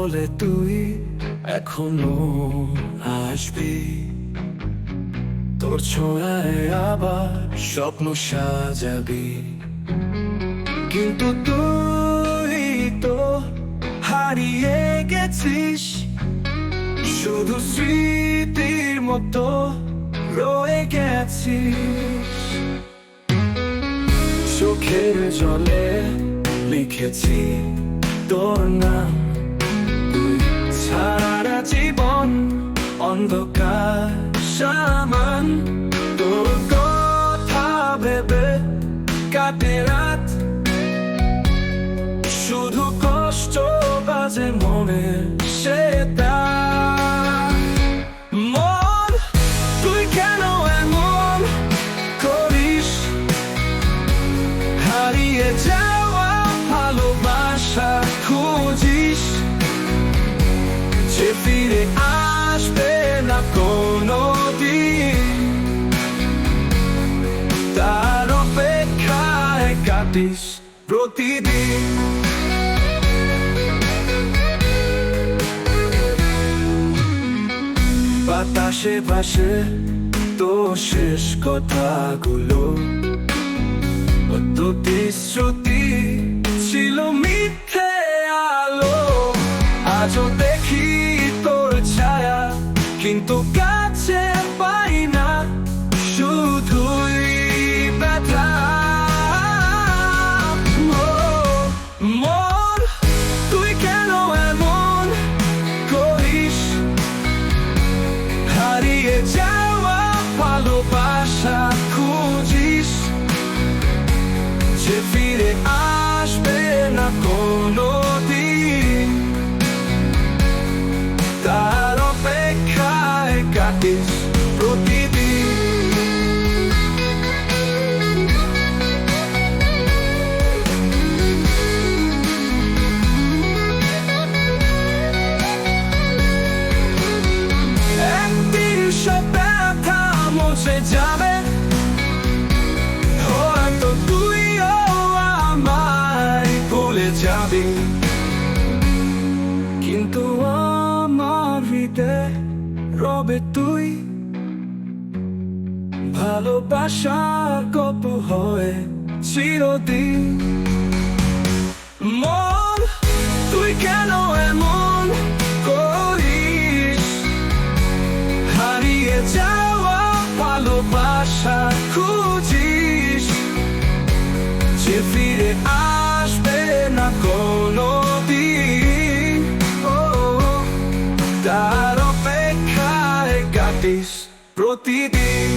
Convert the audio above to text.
বলে তুই এখনো আসবি, তোর ছোঁয়ায় আবার স্বপ্ন সাজাবি। কিন্তু তুই তো হারিয়ে গেছিস, শুধু স্মৃতির মতো রয়ে গেছিস। চোখের জলে লিখেছি তোর নাম, তুই সারা জীবন অন্ধকার সামান। তোর কথা ভেবে কাটে রাত, শুধু কষ্ট বাজে মনে সেটা। মন তুই কেন এমন করিস, হারিয়ে যাওয়া ভালোবাসা খুঁজিস, যে ফিরে আসবে না কোনো দিন, তার অপেক্ষায় কাটিস প্রতিদিন। বাতাসে ভাসে তোর শেষ কথাগুলো, প্রতিশ্রুতি ছিল মিথ্যে আলো। আজও দেখি তোর ছায়া, কিন্তু কাছে পাই না, শুধুই ব্যথা। মন তুই কেন এমন করিস, হারিয়ে যাওয়া ভালোবাসা খুঁজিস, যে ফিরে আসবে না কোনো দিন, তার অপেক্ষায় কাটিস প্রতিদিন। একদিন সব ব্যথা মুছে যাবে, হয়তো তুইও আমায় ভুলে যাবি, কিন্তু আমার হৃদয়ে রবে তুই, ভালোবাসার গল্প হয়ে চিরদিন। মন তুই কেন এমন করিস, হারিয়ে যাওয়া ভালোবাসা খুঁজিস, যে ফিরে আসবে না কোনো দিন, তার অপেক্ষায় কাটিস প্রতিদিন।